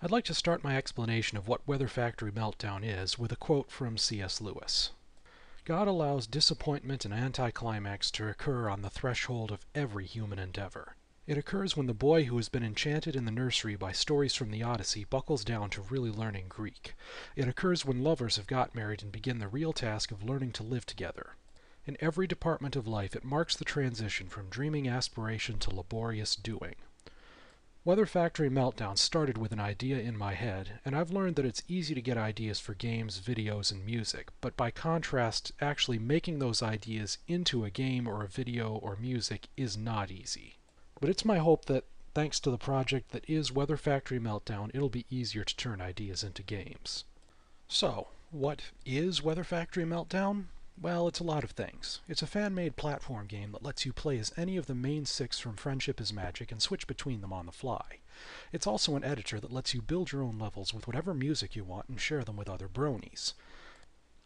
I'd like to start my explanation of what Weather Factory Meltdown is with a quote from C.S. Lewis. God allows disappointment and anticlimax to occur on the threshold of every human endeavor. It occurs when the boy who has been enchanted in the nursery by stories from the Odyssey buckles down to really learning Greek. It occurs when lovers have got married and begin the real task of learning to live together. In every department of life, it marks the transition from dreaming aspiration to laborious doing. Weather Factory Meltdown started with an idea in my head, and I've learned that it's easy to get ideas for games, videos, and music, but by contrast, actually making those ideas into a game or a video or music is not easy. But it's my hope that, thanks to the project that is Weather Factory Meltdown, it'll be easier to turn ideas into games. So, what is Weather Factory Meltdown? Well, it's a lot of things. It's a fan-made platform game that lets you play as any of the main six from Friendship is Magic and switch between them on the fly. It's also an editor that lets you build your own levels with whatever music you want and share them with other bronies.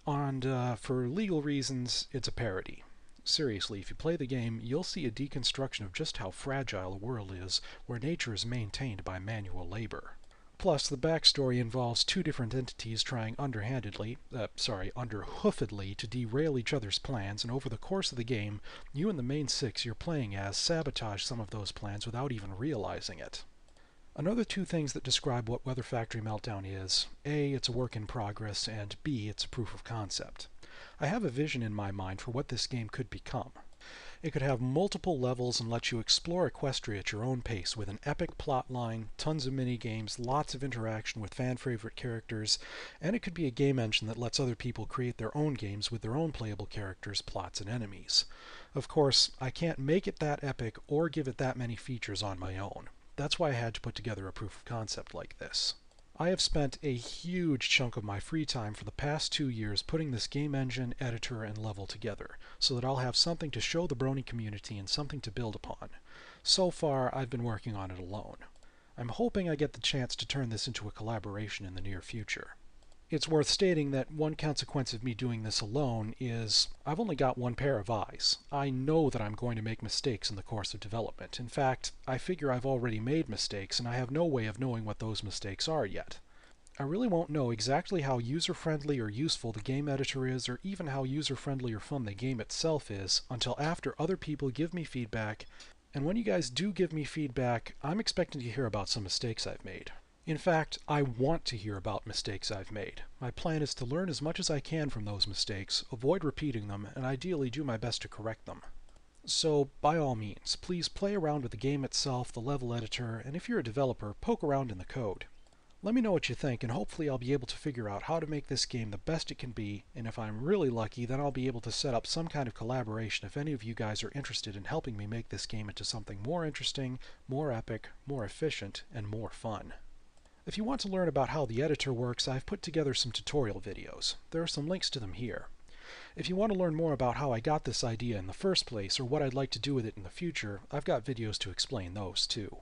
And for legal reasons, it's a parody. Seriously, if you play the game, you'll see a deconstruction of just how fragile a world is where nature is maintained by manual labor. Plus, the backstory involves two different entities trying underhoofedly to derail each other's plans, and over the course of the game, you and the main six you're playing as sabotage some of those plans without even realizing it. Another two things that describe what Weather Factory Meltdown is: A, it's a work in progress, and B, it's a proof of concept. I have a vision in my mind for what this game could become. It could have multiple levels and let you explore Equestria at your own pace with an epic plot line, tons of mini-games, lots of interaction with fan-favorite characters, and it could be a game engine that lets other people create their own games with their own playable characters, plots, and enemies. Of course, I can't make it that epic or give it that many features on my own. That's why I had to put together a proof of concept like this. I have spent a huge chunk of my free time for the past 2 years putting this game engine, editor, and level together, so that I'll have something to show the brony community and something to build upon. So far, I've been working on it alone. I'm hoping I get the chance to turn this into a collaboration in the near future. It's worth stating that one consequence of me doing this alone is I've only got one pair of eyes. I know that I'm going to make mistakes in the course of development. In fact, I figure I've already made mistakes, and I have no way of knowing what those mistakes are yet. I really won't know exactly how user-friendly or useful the game editor is, or even how user-friendly or fun the game itself is, until after other people give me feedback, and when you guys do give me feedback, I'm expecting to hear about some mistakes I've made. In fact, I want to hear about mistakes I've made. My plan is to learn as much as I can from those mistakes, avoid repeating them, and ideally do my best to correct them. So, by all means, please play around with the game itself, the level editor, and if you're a developer, poke around in the code. Let me know what you think, and hopefully I'll be able to figure out how to make this game the best it can be, and if I'm really lucky, then I'll be able to set up some kind of collaboration if any of you guys are interested in helping me make this game into something more interesting, more epic, more efficient, and more fun. If you want to learn about how the editor works, I've put together some tutorial videos. There are some links to them here. If you want to learn more about how I got this idea in the first place, or what I'd like to do with it in the future, I've got videos to explain those too.